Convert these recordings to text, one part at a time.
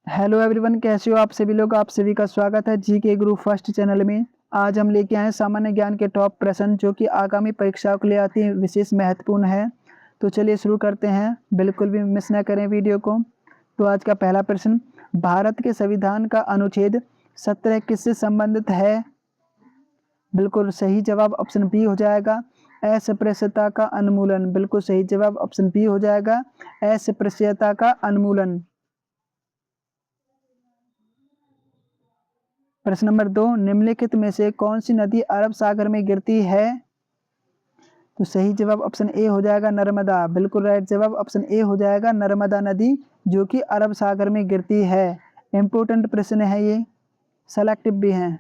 Hello everyone, कैसे हो आप सभी लोग। आप सभी का स्वागत है जी के ग्रुप फर्स्ट चैनल में। आज हम लेके आए हैं सामान्य ज्ञान के टॉप प्रश्न जो कि आगामी परीक्षाओं के लिए अति विशेष महत्वपूर्ण है। तो चलिए शुरू करते हैं, बिल्कुल भी मिस ना करें वीडियो को। तो आज का पहला प्रश्न, भारत के संविधान का अनुच्छेद 17 किससे संबंधित है। बिल्कुल सही जवाब ऑप्शन बी हो जाएगा, अस्पृश्यता का उन्मूलन। बिल्कुल सही जवाब ऑप्शन बी हो जाएगा, अस्पृश्यता का उन्मूलन। प्रश्न नंबर 2, निम्नलिखित में से कौन सी नदी अरब सागर में गिरती है। तो सही जवाब ऑप्शन ए हो जाएगा, नर्मदा। बिल्कुल राइट जवाब ऑप्शन ए हो जाएगा, नर्मदा नदी जो कि अरब सागर में गिरती है। इंपोर्टेंट प्रश्न है ये, सेलेक्टिव भी है।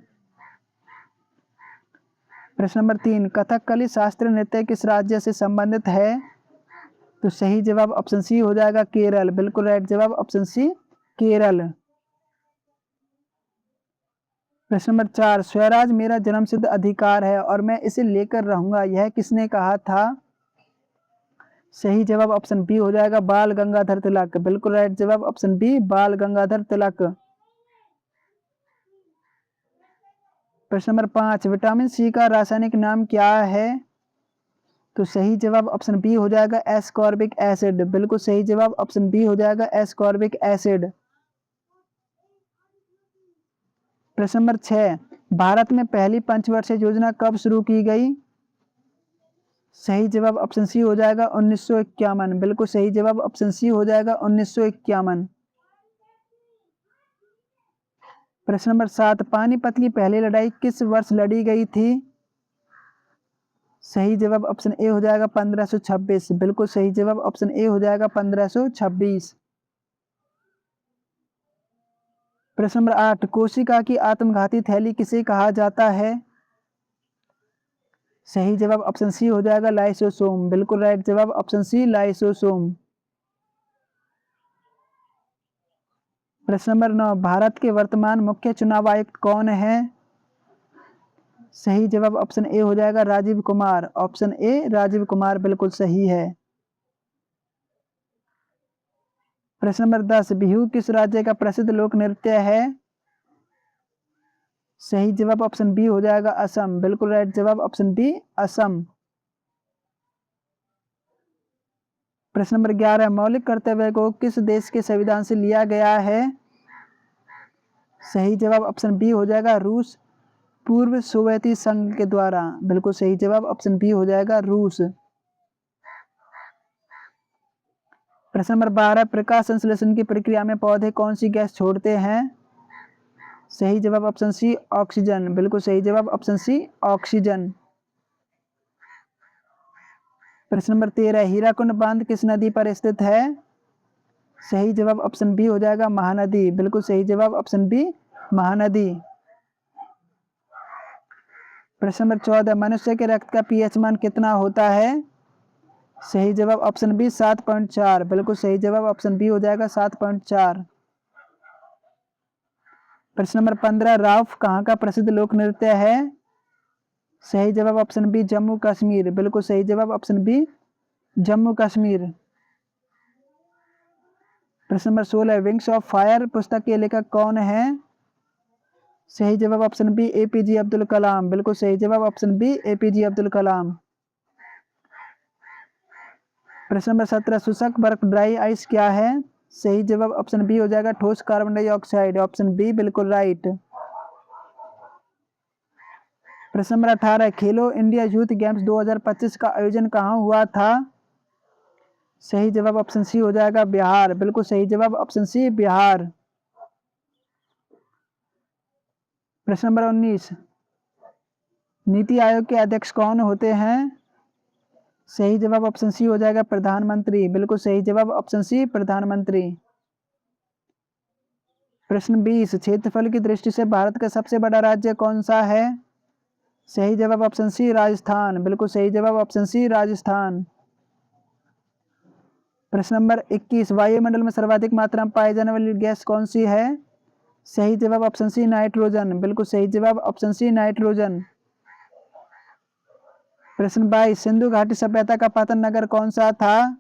प्रश्न नंबर 3, कथकली शास्त्रीय नृत्य किस राज्य से संबंधित है। तो सही जवाब ऑप्शन सी हो जाएगा, केरल। बिल्कुल राइट जवाब ऑप्शन सी, केरल। प्रश्न नंबर 4, स्वराज मेरा जन्मसिद्ध अधिकार है और मैं इसे लेकर रहूंगा, यह किसने कहा था। सही जवाब ऑप्शन बी हो जाएगा, बाल गंगाधर तिलक। बिल्कुल राइट जवाब ऑप्शन बी, बाल गंगाधर तिलक। प्रश्न नंबर 5, विटामिन सी का रासायनिक नाम क्या है। तो सही जवाब ऑप्शन बी हो जाएगा, एस्कॉर्बिक एसिड। बिल्कुल सही जवाब ऑप्शन बी हो जाएगा, एस्कॉर्बिक एसिड। प्रश्न नंबर 6, भारत में पहली पंचवर्षीय योजना कब शुरू की गई। सही जवाब ऑप्शन सी हो जाएगा, 1951। बिल्कुल सही जवाब ऑप्शन सी हो जाएगा, 1951। प्रश्न नंबर 7, पानीपत की पहली लड़ाई किस वर्ष लड़ी गई थी। सही जवाब ऑप्शन ए हो जाएगा, 1526। बिल्कुल सही जवाब ऑप्शन ए हो जाएगा, 1526। प्रश्न नंबर 8, कोशिका की आत्मघाती थैली किसे कहा जाता है। सही जवाब ऑप्शन सी हो जाएगा, लाइसोसोम। बिल्कुल राइट जवाब ऑप्शन सी, लाइसोसोम। प्रश्न नंबर 9, भारत के वर्तमान मुख्य चुनाव आयुक्त कौन है। सही जवाब ऑप्शन ए हो जाएगा, राजीव कुमार। ऑप्शन ए, राजीव कुमार बिल्कुल सही है। प्रश्न नंबर 10, बिहू किस राज्य का प्रसिद्ध लोक नृत्य है। सही जवाब ऑप्शन बी हो जाएगा, असम। बिल्कुल राइट जवाब ऑप्शन बी, असम। प्रश्न नंबर 11, मौलिक कर्तव्य को किस देश के संविधान से लिया गया है। सही जवाब ऑप्शन बी हो जाएगा, रूस पूर्व सोवियती संघ के द्वारा। बिल्कुल सही जवाब ऑप्शन बी हो जाएगा, रूस। प्रश्न नंबर 12, प्रकाश संश्लेषण की प्रक्रिया में पौधे कौन सी गैस छोड़ते हैं। सही जवाब ऑप्शन सी, ऑक्सीजन। बिल्कुल सही जवाब ऑप्शन सी, ऑक्सीजन। प्रश्न नंबर 13, हीराकुंड बांध किस नदी पर स्थित है। सही जवाब ऑप्शन बी हो जाएगा, महानदी। बिल्कुल सही जवाब ऑप्शन बी, महानदी। प्रश्न नंबर 14, मनुष्य के रक्त का पीएच मान कितना होता है। सही जवाब ऑप्शन बी, 7.4। बिल्कुल सही जवाब ऑप्शन बी हो जाएगा, 7.4। प्रश्न नंबर 15, राउफ कहाँ का प्रसिद्ध लोक नृत्य है। सही जवाब ऑप्शन बी, जम्मू कश्मीर। बिल्कुल सही जवाब ऑप्शन बी, जम्मू कश्मीर। प्रश्न नंबर 16, विंग्स ऑफ फायर पुस्तक के लेखक कौन है। सही जवाब option B, APJ Abdul Kalam. बिल्कुल सही जवाब option B, APJ Abdul Kalam. प्रश्न नंबर 17, शुष्क बर्फ ड्राई आइस क्या है। सही जवाब ऑप्शन बी हो जाएगा, ठोस कार्बन डाइऑक्साइड। ऑप्शन बी बिल्कुल राइट। प्रश्न नंबर 18, खेलो इंडिया यूथ गेम्स 2025 का आयोजन कहाँ हुआ था। सही जवाब ऑप्शन सी हो जाएगा, बिहार। बिल्कुल सही जवाब ऑप्शन सी, बिहार। प्रश्न नंबर 19, नीति आयोग के अध्यक्ष कौन होते हैं। सही जवाब ऑप्शन सी हो जाएगा, प्रधानमंत्री। बिल्कुल सही जवाब ऑप्शन सी, प्रधानमंत्री। प्रश्न 20, क्षेत्रफल की दृष्टि से भारत का सबसे बड़ा राज्य कौन सा है। सही जवाब ऑप्शन सी, राजस्थान। बिल्कुल सही जवाब ऑप्शन सी, राजस्थान। प्रश्न नंबर 21, वायुमंडल में सर्वाधिक मात्रा में पाई जाने वाली गैस कौन सी है। सही जवाब ऑप्शन सी, नाइट्रोजन। बिल्कुल सही जवाब ऑप्शन सी, नाइट्रोजन। प्रश्न 22, सिंधु घाटी सभ्यता का पतन नगर कौन सा था।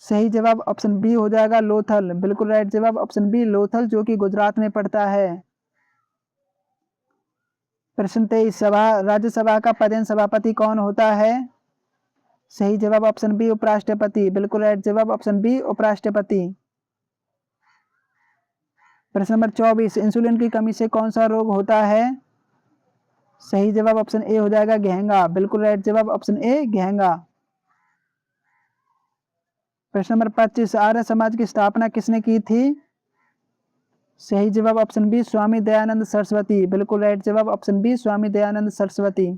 सही जवाब ऑप्शन बी हो जाएगा लोथल, बिल्कुल राइट जवाब ऑप्शन बी लोथल, जो कि गुजरात में पड़ता है। प्रश्न 23, सभा राज्यसभा का पदेन सभापति कौन होता है? सही जवाब ऑप्शन बी उपराष्ट्रपति, बिल्कुल राइट जवाब ऑप्शन बी उपराष्ट्रपति। प्रश्न नंबर 24, इंसुलिन की कमी से कौन सा रोग होता है? सही जवाब ऑप्शन ए हो जाएगा घेंगा, बिल्कुल राइट जवाब ऑप्शन ए घेंगा। प्रश्न नंबर 25, आर्य समाज की स्थापना किसने की थी? सही जवाब ऑप्शन बी स्वामी दयानंद सरस्वती, बिल्कुल राइट जवाब ऑप्शन बी स्वामी दयानंद सरस्वती।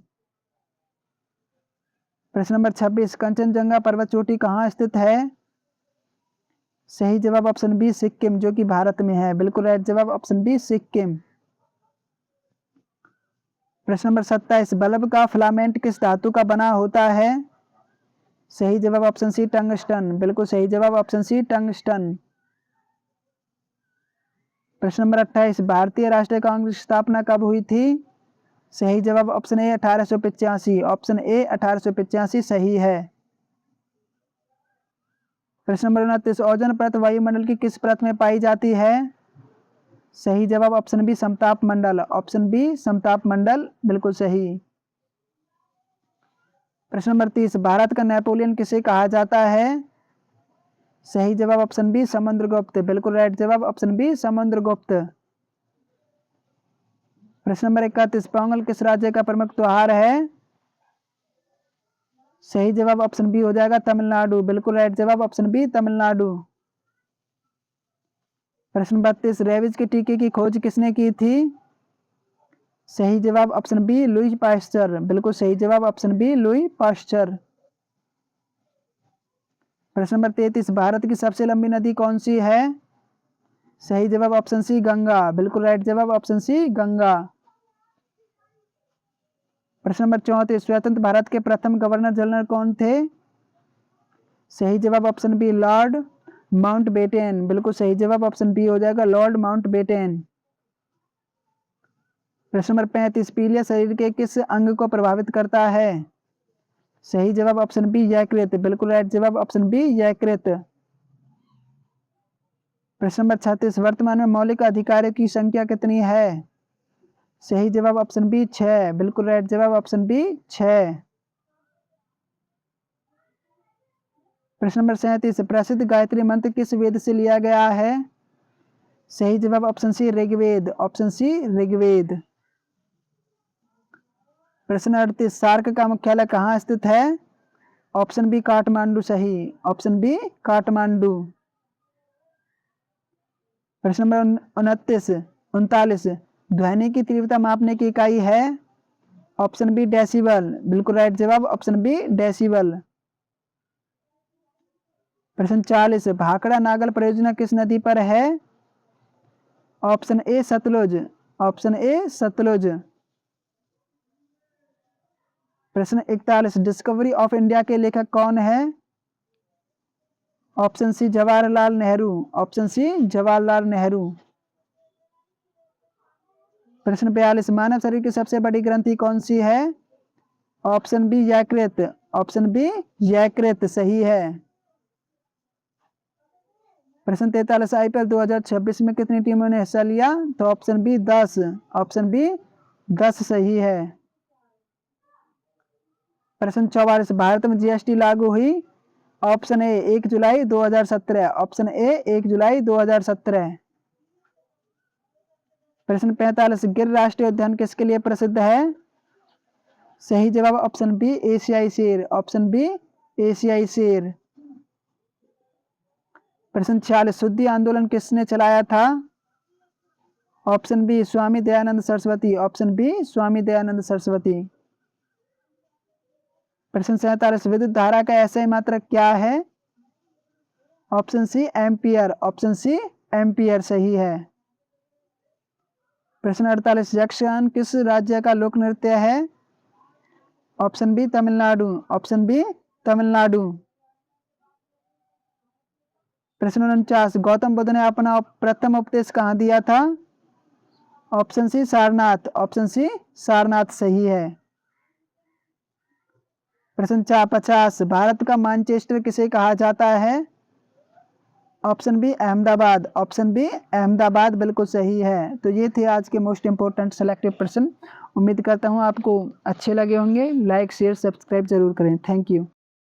प्रश्न नंबर 26, कंचनजंगा पर्वत चोटी कहाँ स्थित है? सही जवाब ऑप्शन बी सिक्किम, जो कि भारत में है, बिल्कुल राइट जवाब ऑप्शन बी सिक्किम। प्रश्न नंबर 27, बल्ब का फिलामेंट किस धातु का बना होता है? सही जवाब ऑप्शन सी टंगस्टन, बिल्कुल सही जवाब ऑप्शन सी टंगस्टन। प्रश्न नंबर 28, भारतीय राष्ट्रीय कांग्रेस की स्थापना कब हुई थी? सही जवाब ऑप्शन ए 1885, ऑप्शन ए 1885 सही है। प्रश्न नंबर 29, ओजोन परत वायुमंडल की किस परत में पाई जाती है? सही जवाब ऑप्शन बी समताप मंडल, ऑप्शन बी समताप मंडल, बिल्कुल सही। प्रश्न नंबर 30, भारत का नेपोलियन किसे कहा जाता है? सही जवाब ऑप्शन बी समुद्रगुप्त, बिल्कुल राइट जवाब ऑप्शन बी समुद्रगुप्त। प्रश्न नंबर 31, पोंगल किस राज्य का प्रमुख त्योहार है? सही जवाब ऑप्शन बी हो जाएगा तमिलनाडु, बिल्कुल राइट जवाब ऑप्शन बी तमिलनाडु। प्रश्न 32, रेबीज के टीके की खोज किसने की थी? सही जवाब ऑप्शन बी लुई पास्चर, बिल्कुल सही जवाब ऑप्शन बी लुई पास्चर। प्रश्न नंबर 33, भारत की सबसे लंबी नदी कौन सी है? सही जवाब ऑप्शन सी गंगा, बिल्कुल राइट जवाब ऑप्शन सी गंगा। प्रश्न नंबर 34, स्वतंत्र भारत के प्रथम गवर्नर जनरल कौन थे? सही जवाब ऑप्शन बी लॉर्ड माउंटबेटन, बिल्कुल सही जवाब ऑप्शन बी हो जाएगा लॉर्ड माउंटबेटन। प्रश्न नंबर 35, पीलिया शरीर के किस अंग को प्रभावित करता है? सही जवाब ऑप्शन बी यकृत, बिल्कुल राइट जवाब ऑप्शन बी यकृत। प्रश्न नंबर 36, वर्तमान में मौलिक अधिकारों की संख्या कितनी है? सही जवाब ऑप्शन बी 6, बिल्कुल राइट जवाब ऑप्शन बी 6। प्रश्न नंबर 37, प्रसिद्ध गायत्री मंत्र किस वेद से लिया गया है? सही जवाब option C Rigveda, option C Rigveda. प्रश्न 38, सार्क का मुख्यालय कहाँ स्थित है? ऑप्शन बी काठमांडू सही, ऑप्शन बी काठमांडू। प्रश्न नंबर 39 ध्वनि की तीव्रता मापने की इकाई है? ऑप्शन बी डेसिबल, बिल्कुल राइट जवाब ऑप्शन बी डेसिबल। प्रश्न 40, भाखड़ा नागल परियोजना किस नदी पर है? Option A Sutlej, option A Sutlej. प्रश्न 41, डिस्कवरी ऑफ इंडिया के लेखक कौन है? Option C Jawaharlal Nehru, option C Jawaharlal Nehru. प्रश्न 42, मानव शरीर की सबसे बड़ी ग्रंथि कौन सी है? ऑप्शन बी यकृत, ऑप्शन बी यकृत सही है। प्रश्न 43, आईपीएल 2026 में कितनी टीमों ने हिस्सा लिया? तो ऑप्शन बी 10, ऑप्शन बी 10 सही है। प्रश्न 44, भारत में जीएसटी लागू हुई? Option A 1 July 2017, option A 1 जुलाई 2017। प्रश्न 45, गिर राष्ट्रीय उद्यान किसके लिए प्रसिद्ध है? सही जवाब ऑप्शन बी एशियाई शेर, ऑप्शन बी एशियाई शेर। प्रश्न 46, शुद्धि आंदोलन किसने चलाया था? Option B Swami Dayanand Saraswati, option B Swami Dayanand Saraswati. प्रश्न 47, विद्युत धारा का एसआई मात्रक क्या है? Option C ampere, option C ampere सही है। प्रश्न 48, यक्षगान किस राज्य का लोक नृत्य है? Option B Tamil Nadu, option B Tamil Nadu. प्रश्न 49, गौतम बुद्ध ने अपना प्रथम उपदेश कहाँ दिया था? Option C Sarnath, option C Sarnath सही है। प्रश्न 50, भारत का मैनचेस्टर किसे कहा जाता है? Option B Ahmedabad, option B Ahmedabad बिल्कुल सही है। तो ये थे आज के मोस्ट इंपॉर्टेंट सेलेक्टिव प्रश्न। उम्मीद करता हूँ आपको अच्छे लगे होंगे। लाइक शेयर सब्सक्राइब जरूर करें। Thank you.